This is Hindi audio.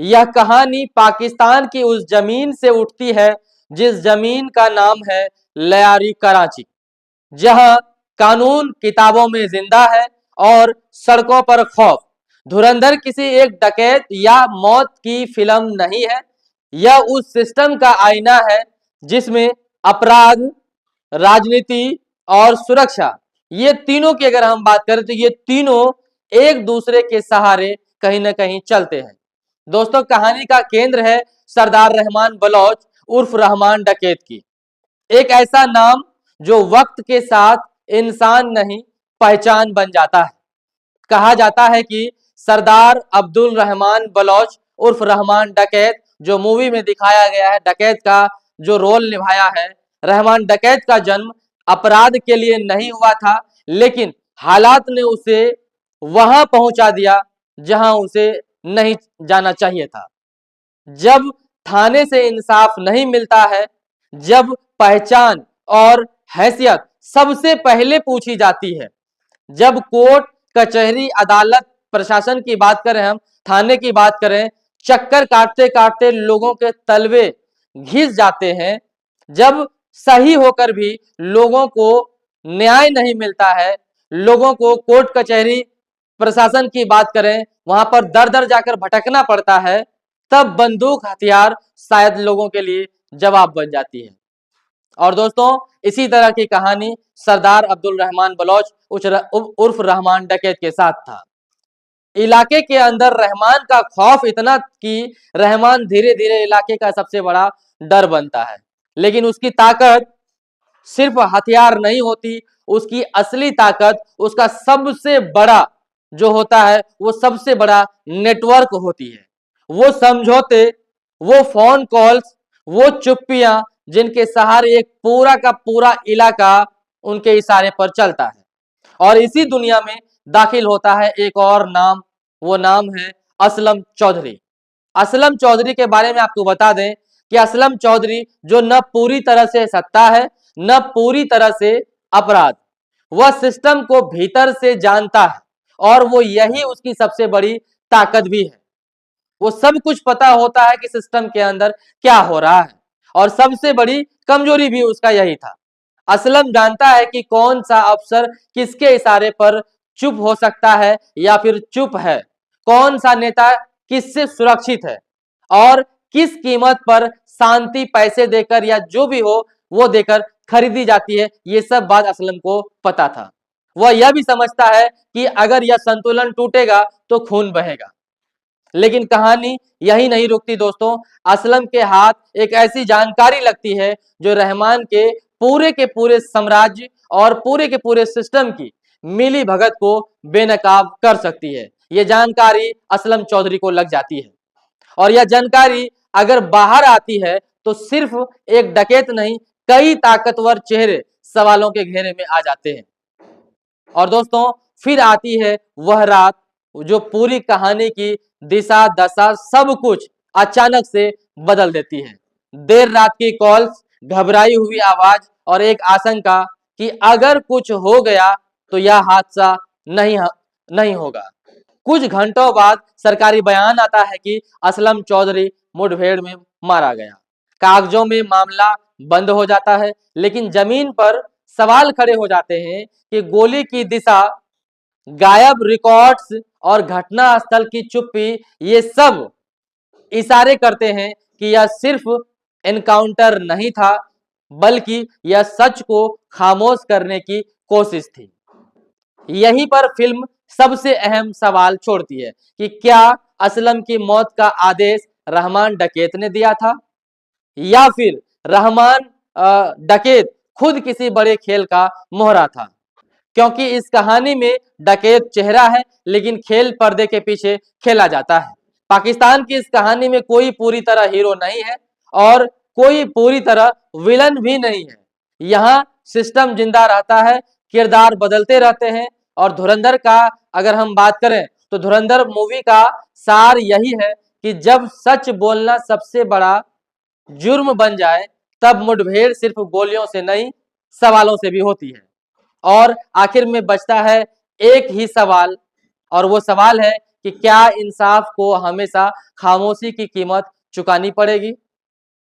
यह कहानी पाकिस्तान की उस जमीन से उठती है जिस जमीन का नाम है लयारी कराची, जहां कानून किताबों में जिंदा है और सड़कों पर खौफ। धुरंधर किसी एक डकैत या मौत की फिल्म नहीं है, यह उस सिस्टम का आईना है जिसमें अपराध, राजनीति और सुरक्षा, ये तीनों की अगर हम बात करें तो ये तीनों एक दूसरे के सहारे कहीं ना कहीं चलते हैं। दोस्तों, कहानी का केंद्र है सरदार रहमान बलोच उर्फ रहमान डकैत की। एक ऐसा नाम जो वक्त के साथ इंसान नहीं, पहचान बन जाता है। कहा जाता है कि सरदार अब्दुल रहमान बलोच उर्फ रहमान डकैत, जो मूवी में दिखाया गया है, डकैत का जो रोल निभाया है, रहमान डकैत का जन्म अपराध के लिए नहीं हुआ था, लेकिन हालात ने उसे वहां पहुंचा दिया जहां उसे नहीं जाना चाहिए था। जब थाने से इंसाफ नहीं मिलता है, जब पहचान और हैसियत सबसे पहले पूछी जाती है, जब कोर्ट, कचहरी, अदालत, प्रशासन की बात करें, हम थाने की बात करें, चक्कर काटते काटते लोगों के तलवे घिस जाते हैं, जब सही होकर भी लोगों को न्याय नहीं मिलता है, लोगों को कोर्ट, कचहरी, प्रशासन की बात करें, वहां पर दर दर जाकर भटकना पड़ता है, तब बंदूक हथियार शायद लोगों के लिए जवाब बन जाती है। और दोस्तों, इसी तरह की कहानी सरदार अब्दुल रहमान बलोच उर्फ रहमान डकैत के साथ था। इलाके के अंदर रहमान का खौफ इतना कि रहमान धीरे धीरे इलाके का सबसे बड़ा डर बनता है, लेकिन उसकी ताकत सिर्फ हथियार नहीं होती, उसकी असली ताकत, उसका सबसे बड़ा जो होता है, वो सबसे बड़ा नेटवर्क होती है। वो समझौते, वो फोन कॉल्स, वो चुप्पियां, जिनके सहारे एक पूरा का पूरा इलाका उनके इशारे पर चलता है। और इसी दुनिया में दाखिल होता है एक और नाम, वो नाम है असलम चौधरी। असलम चौधरी के बारे में आपको बता दें कि असलम चौधरी जो न पूरी तरह से सत्ता है, न पूरी तरह से अपराध, वह सिस्टम को भीतर से जानता है और वो यही उसकी सबसे बड़ी ताकत भी है। वो सब कुछ पता होता है कि सिस्टम के अंदर क्या हो रहा है, और सबसे बड़ी कमजोरी भी उसका यही था। असलम जानता है कि कौन सा अफसर किसके इशारे पर चुप हो सकता है या फिर चुप है, कौन सा नेता किससे सुरक्षित है, और किस कीमत पर शांति पैसे देकर या जो भी हो वो देकर खरीदी जाती है। ये सब बात असलम को पता था। वह यह भी समझता है कि अगर यह संतुलन टूटेगा तो खून बहेगा। लेकिन कहानी यही नहीं रुकती दोस्तों। असलम के हाथ एक ऐसी जानकारी लगती है जो रहमान के पूरे साम्राज्य और पूरे के पूरे सिस्टम की मिली भगत को बेनकाब कर सकती है। यह जानकारी असलम चौधरी को लग जाती है, और यह जानकारी अगर बाहर आती है तो सिर्फ एक डकैत नहीं, कई ताकतवर चेहरे सवालों के घेरे में आ जाते हैं। और दोस्तों, फिर आती है वह रात जो पूरी कहानी की दिशा, दशा, सब कुछ अचानक से बदल देती है। देर रात की कॉल्स, घबराई हुई आवाज और एक आशंका कि अगर कुछ हो गया तो यह हादसा नहीं होगा। कुछ घंटों बाद सरकारी बयान आता है कि असलम चौधरी मुठभेड़ में मारा गया। कागजों में मामला बंद हो जाता है, लेकिन जमीन पर सवाल खड़े हो जाते हैं कि गोली की दिशा, गायब रिकॉर्ड्स और घटना स्थल की चुप्पी, ये सब इशारे करते हैं कि यह सिर्फ एनकाउंटर नहीं था, बल्कि यह सच को खामोश करने की कोशिश थी। यहीं पर फिल्म सबसे अहम सवाल छोड़ती है कि क्या असलम की मौत का आदेश रहमान डकैत ने दिया था, या फिर रहमान डकैत खुद किसी बड़े खेल का मोहरा था। क्योंकि इस कहानी में डकैत चेहरा है, लेकिन खेल पर्दे के पीछे खेला जाता है। पाकिस्तान की इस कहानी में कोई पूरी तरह हीरो नहीं है और कोई पूरी तरह विलन भी नहीं है। यहाँ सिस्टम जिंदा रहता है, किरदार बदलते रहते हैं। और धुरंधर का अगर हम बात करें तो धुरंधर मूवी का सार यही है कि जब सच बोलना सबसे बड़ा जुर्म बन जाए, तब मुठभेड़ सिर्फ गोलियों से नहीं, सवालों से भी होती है। और आखिर में बचता है एक ही सवाल, और वो सवाल है कि क्या इंसाफ को हमेशा खामोशी की कीमत चुकानी पड़ेगी।